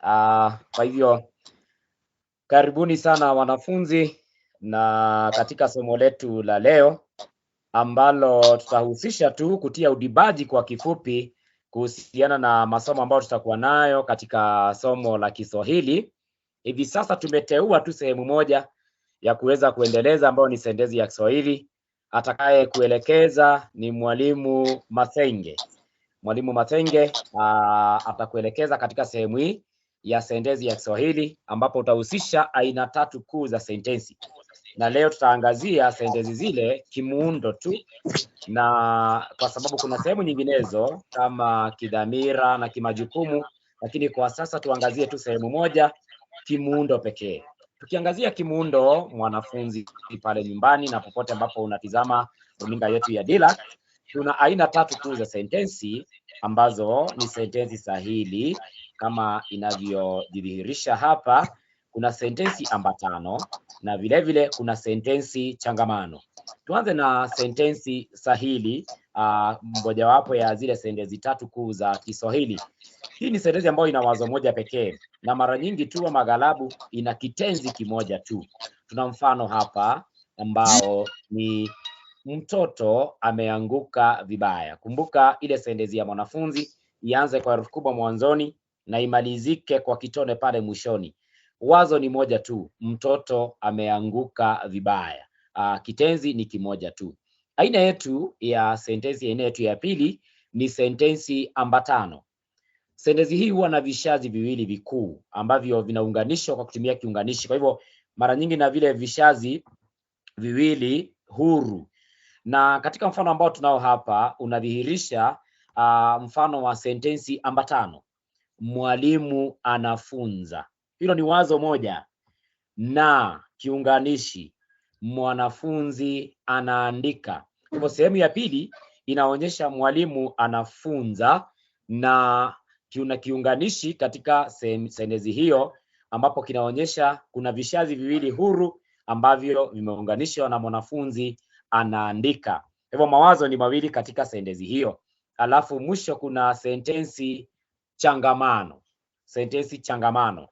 Kwa hivyo karibuni sana wanafunzi, na katika somo letu la leo ambalo tutahusisha tu kutia udibaji kwa kifupi kuhusiana na masomo ambayo tutakuwa nayo katika somo la Kiswahili. Hivi sasa tumeteua tu sehemu moja ya kuweza kuendeleza ambayo ni sentensi ya Kiswahili. Atakaye kuelekeza ni mwalimu Mathenge. Mwalimu Mathenge atakuelekeza katika sehemu hii ya sentensi ya Kiswahili ambapo utahusisha aina tatu kuu za sentensi. Na leo tutaangazia sentensi zile kimuundo tu, na kwa sababu kuna sehemu nyinginezo kama kidhamira na kimajukumu, lakini kwa sasa tuangazie tu sehemu moja, kimuundo pekee. Tukiangazia kimuundo, mwanafunzi pale nyumbani na popote ambapo unatizama runinga yetu ya Dilac, tuna aina tatu kuu za sentensi ambazo ni sentensi sahili kama inavyojidhihirisha hapa. Kuna sentensi ambatano na vile vile kuna sentensi changamano. Tuanze na sentensi sahili, mojawapo ya zile sentensi tatu kuu za Kiswahili. Hii ni sentensi ambayo ina wazo moja pekee na mara nyingi tu ama maghalabu ina kitenzi kimoja tu. Tuna mfano hapa ambao ni mtoto ameanguka vibaya. Kumbuka ile sentensi ya mwanafunzi ianze kwa herufi kubwa mwanzoni na imalizike kwa kitone pale mwishoni. Wazo ni moja tu, mtoto ameanguka vibaya. Kitenzi ni kimoja tu. Aina yetu ya sentensi, aina yetu ya pili ni sentensi ambatano. Sentensi hii huwa na vishazi viwili vikuu ambavyo vinaunganishwa kwa kutumia kiunganishi. Kwa hivyo mara nyingi na vile vishazi viwili huru. Na katika mfano ambao tunao hapa unadhihirisha mfano wa sentensi ambatano. Mwalimu anafunza. Hilo ni wazo moja. Na kiunganishi, mwanafunzi anaandika. Kwa sehemu ya pili inaonyesha mwalimu anafunza na kuna kiunganishi katika sentensi hiyo ambapo kinaonyesha kuna vishazi viwili huru ambavyo vimeunganishwa na mwanafunzi anaandika. Hivyo mawazo ni mawili katika sentensi hiyo. Alafu mwisho kuna sentensi changamano. Sentensi changamano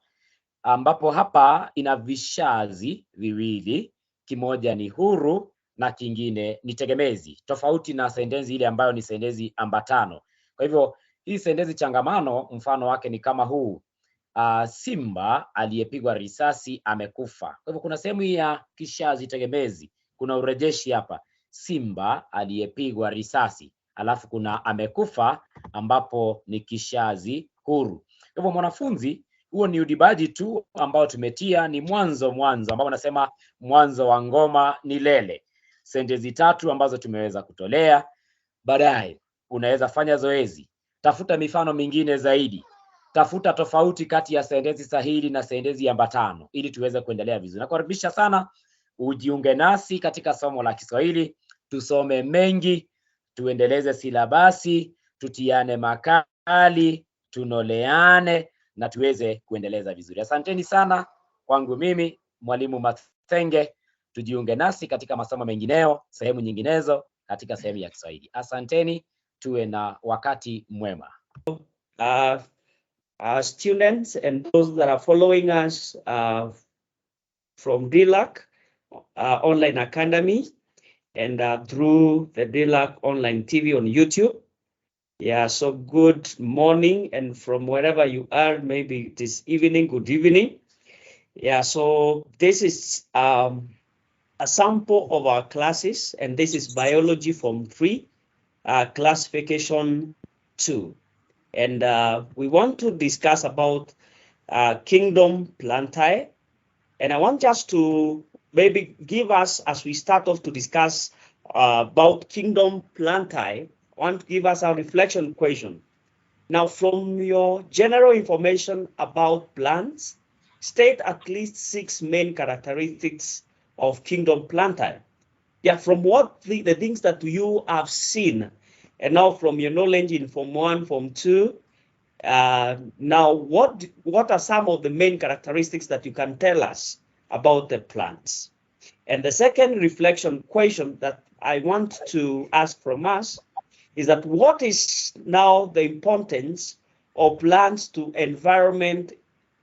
ambapo hapa ina vishazi viwili, kimoja ni huru na kingine ni tegemezi, tofauti na sentensi ile ambayo ni sentensi ambatano. Kwa hivyo hii sentensi changamano mfano wake ni kama huu: Simba aliyepigwa risasi amekufa. Kwa hivyo kuna sehemu ya kishazi tegemezi, kuna urejeshi hapa, Simba aliyepigwa risasi, alafu kuna amekufa ambapo ni kishazi huru. Kwa hivyo mwanafunzi, huo ni udibaji tu ambao tumetia, ni mwanzo ambao unasema mwanzo wa ngoma ni lele. Sentensi tatu ambazo tumeweza kutolea. Baadaye unaweza fanya zoezi, tafuta mifano mingine zaidi, tafuta tofauti kati ya sentensi sahili na sentensi ambatano ili tuweze kuendelea vizuri. Nakukaribisha sana ujiunge nasi katika somo la Kiswahili, tusome mengi, tuendeleze silabasi, tutiane makali, tunoleane na tuweze kuendeleza vizuri. Asanteni sana. Kwangu mimi mwalimu Mathenge, tujiunge nasi katika masomo mengineo, sehemu nyinginezo katika sehemu ya Kiswahili. Asanteni, tuwe na wakati mwema. Students and those that are following us from Dilac Online Academy and through the Dilac Online TV on YouTube. Yeah, so good morning, and from wherever you are, maybe it is evening, good evening. Yeah, so this is a sample of our classes, and this is Biology Form 3, Classification 2. And we want to discuss about kingdom plantae. And I want just to maybe give us, as we start off to discuss about kingdom plantae, I want to give us a reflection question. Now, from your general information about plants, state at least 6 main characteristics of kingdom plantae. Yeah, from what the things that you have seen, and now from your knowledge in Form 1, Form 2, now what are some of the main characteristics that you can tell us about the plants? And the second reflection question that I want to ask from us is that what is now the importance of plants to environment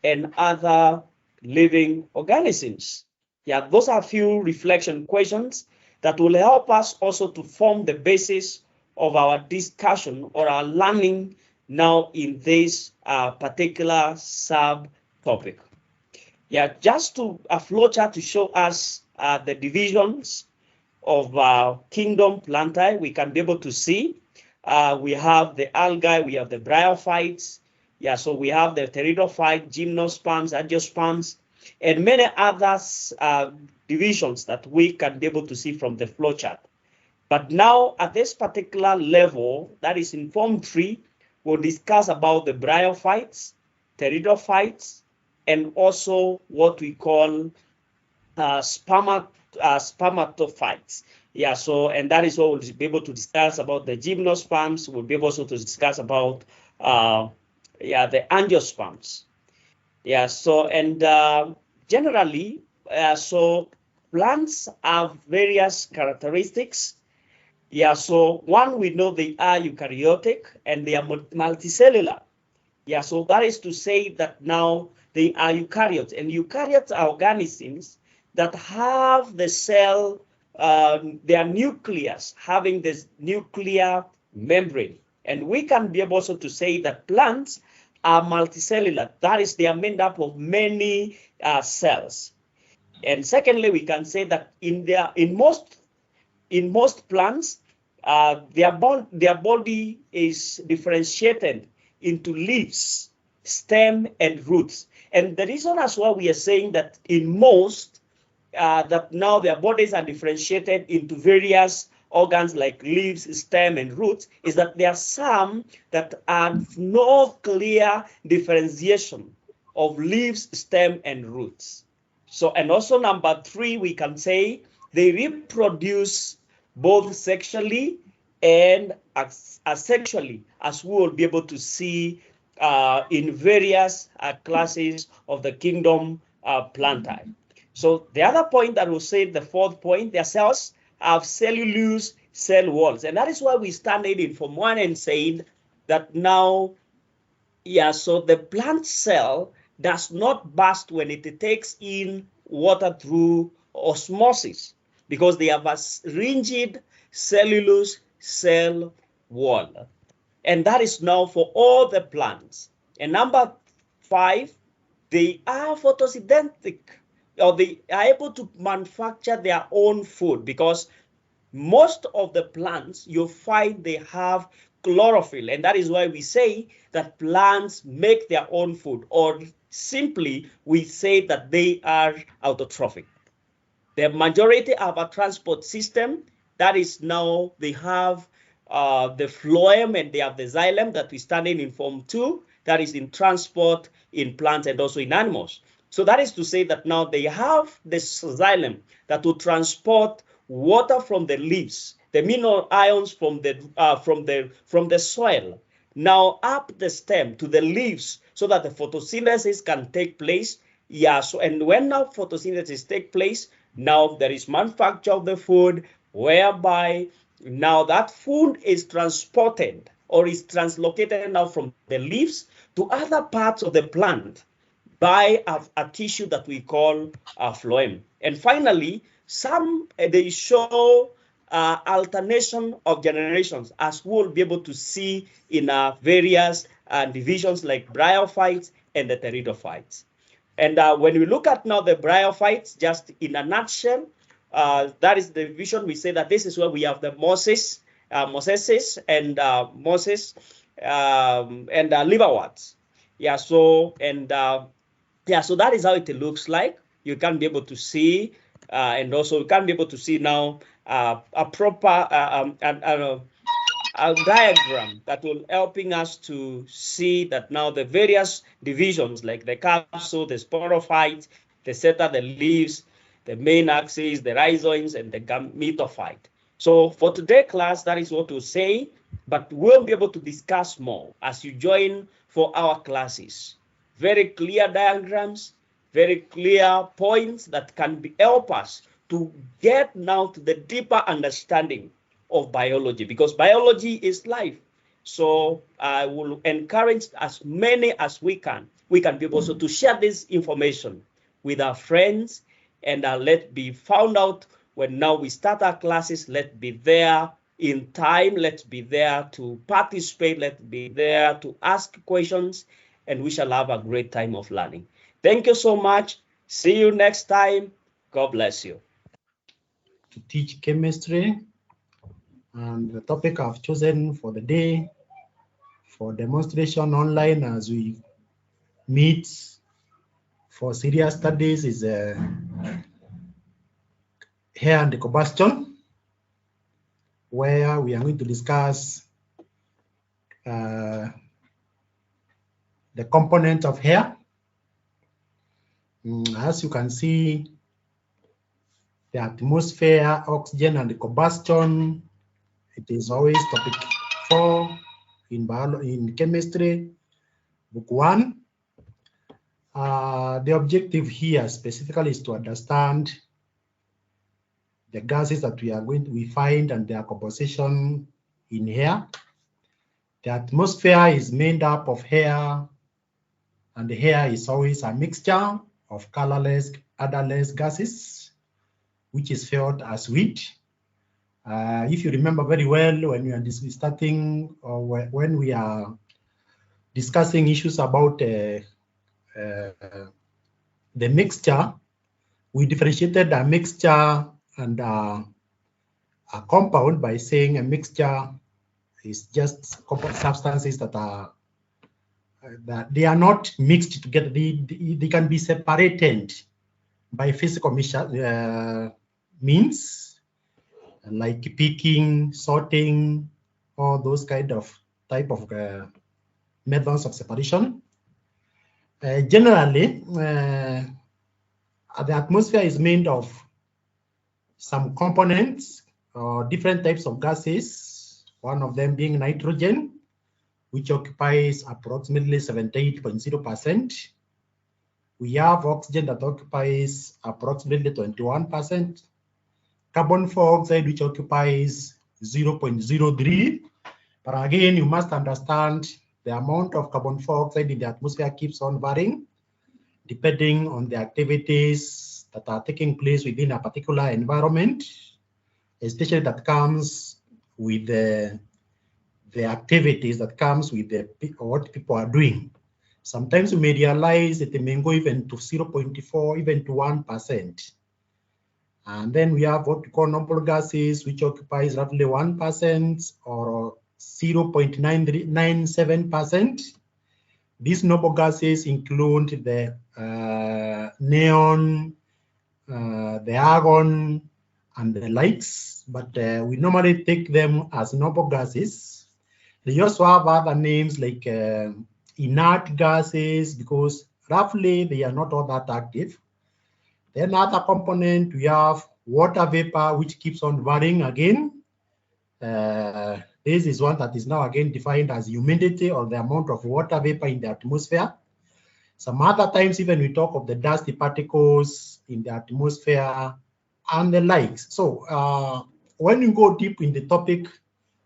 and other living organisms. Yeah, those are a few reflection questions that will help us also to form the basis of our discussion or our learning now in this particular subtopic. Yeah, just to a flowchart to show us the divisions of kingdom plantae, we can be able to see we have the algae, we have the bryophytes. Yeah, so we have the pteridophyte, gymnosperms, angiosperms, and many other divisions that we can be able to see from the flowchart. But now at this particular level, that is in Form 3, we'll discuss about the bryophytes, pteridophytes, and also what we call spermatophytes. Yeah, so, and that is what we'll be able to discuss about the gymnosperms. We'll be able also to discuss about, the angiosperms. Yeah, so, and generally, so plants have various characteristics. Yeah, so one, we know they are eukaryotic and they are multicellular. Yeah, so that is to say that now they are eukaryotes, and eukaryotes are organisms that have the cell, their nucleus having this nuclear membrane. And we can be able also to say that plants are multicellular. That is, they are made up of many cells. And secondly, we can say that in most plants, their body is differentiated into leaves, stem, and roots. And the reason as well we are saying that in most, that now their bodies are differentiated into various organs like leaves, stem, and roots, is that there are some that have no clear differentiation of leaves, stem, and roots. So, and also number 3, we can say they reproduce both sexually and asexually, as we will be able to see in various classes of the kingdom plantae. So the other point that we'll say, the fourth point, their cells have cellulose cell walls. And that is why we started in Form 1 and said that now, yeah, so the plant cell does not burst when it takes in water through osmosis, because they have a rigid cellulose cell wall. And that is now for all the plants. And number 5, they are photosynthetic, or they are able to manufacture their own food, because most of the plants you find they have chlorophyll, and that is why we say that plants make their own food, or simply we say that they are autotrophic. The majority of a transport system, that is now they have the phloem and they have the xylem that we studied in Form 2, that is in transport in plants and also in animals. So that is to say that now they have the xylem that will transport water from the leaves, the mineral ions from the soil, now up the stem to the leaves, so that the photosynthesis can take place. Yeah, so, and when now photosynthesis take place, now there is manufacture of the food, whereby now that food is transported or is translocated now from the leaves to other parts of the plant by a tissue that we call a phloem. And finally, some they show alternation of generations, as we'll be able to see in various divisions like bryophytes and the pteridophytes. And when we look at now the bryophytes, just in a nutshell, that is the division. We say that this is where we have the mosses and liverworts. Yeah, so and yeah, so that is how it looks like. You can be able to see, and also you can be able to see now a proper a diagram that will helping us to see that now the various divisions like the capsule, the sporophyte, the seta, the leaves, the main axis, the rhizomes, and the gametophyte. So for today's class, that is what we'll say, but we'll be able to discuss more as you join for our classes. Very clear diagrams, very clear points that can help us to get now to the deeper understanding of biology, because biology is life. So I will encourage as many as we can we can be able also to share this information with our friends, and let be found out when now we start our classes. Let's be there in time. Let's be there to participate. Let's be there to ask questions, and we shall have a great time of learning. Thank you so much. See you next time. God bless you. To teach chemistry, and the topic I've chosen for the day for demonstration online as we meet for serious studies is hair and combustion, where we are going to discuss the component of hair. As you can see, the atmosphere, oxygen, and the combustion, it is always topic 4 in chemistry, book 1. The objective here specifically is to understand the gases that we find and their composition in air. The atmosphere is made up of air, and the air is always a mixture of colorless, odorless gases, which is felt as sweet. If you remember very well, when we are starting or when we are discussing issues about the mixture, we differentiated a mixture and a compound by saying a mixture is just substances that are that they are not mixed together. They can be separated by physical means, like picking, sorting, all those type of methods of separation. Generally, the atmosphere is made of some components or different types of gases, one of them being nitrogen, which occupies approximately 78.0%. We have oxygen that occupies approximately 21%, carbon dioxide, which occupies 0.03. But again, you must understand the amount of carbon dioxide in the atmosphere keeps on varying depending on the activities that are taking place within a particular environment, especially that comes with the activities that comes with what people are doing. Sometimes you may realize that they may go even to 0.4, even to 1%. And then we have what we call noble gases, which occupies roughly 1% or 0.997%. These noble gases include the neon, the argon, and the likes, but we normally take them as noble gases. They also have other names like inert gases, because roughly they are not all that active. Then other component, we have water vapor, which keeps on varying again. This is one that is now again defined as humidity, or the amount of water vapor in the atmosphere. Some other times even we talk of the dusty particles in the atmosphere and the likes. So when you go deep in the topic,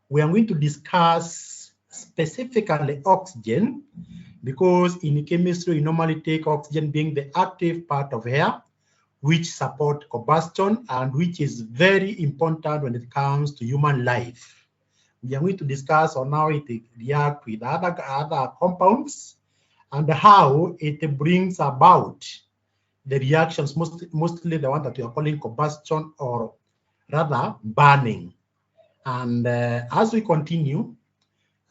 we are going to discuss specifically oxygen, because in chemistry we normally take oxygen being the active part of air, which support combustion and which is very important when it comes to human life. We are going to discuss on how it reacts with other compounds and how it brings about the reactions, mostly the one that we are calling combustion, or rather burning. And as we continue,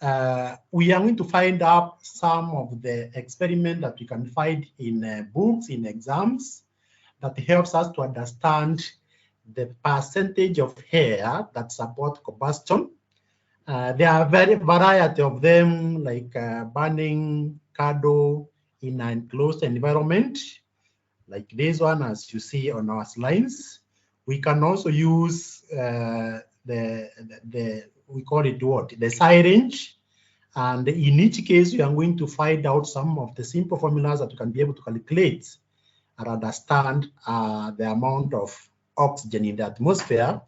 we are going to find out some of the experiments that we can find in books, in exams, that helps us to understand the percentage of air that support combustion. There are variety of them, like burning candle in an enclosed environment, like this one as you see on our slides. We can also use we call it what? The syringe. And in each case, we are going to find out some of the simple formulas that you can be able to calculate and understand the amount of oxygen in the atmosphere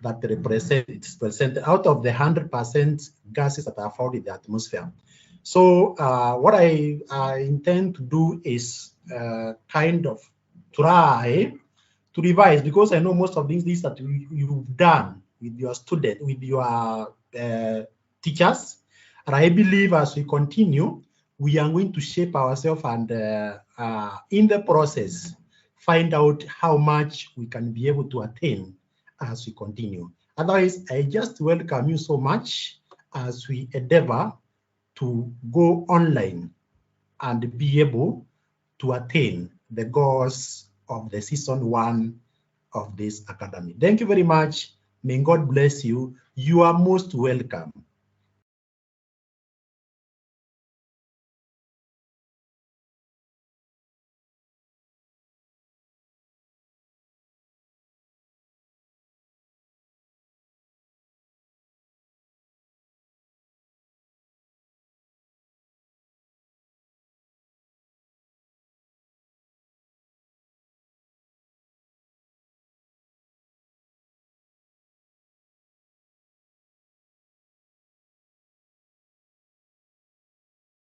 that represents out of the 100% gases that are found in the atmosphere. So what I intend to do is kind of try to revise, because I know most of these things that you've done with your student, with your teachers. And I believe as we continue, we are going to shape ourselves and in the process, find out how much we can be able to attain as we continue. Otherwise, I just welcome you so much as we endeavor to go online and be able to attain the goals of the season 1 of this academy. Thank you very much. May God bless you. You are most welcome.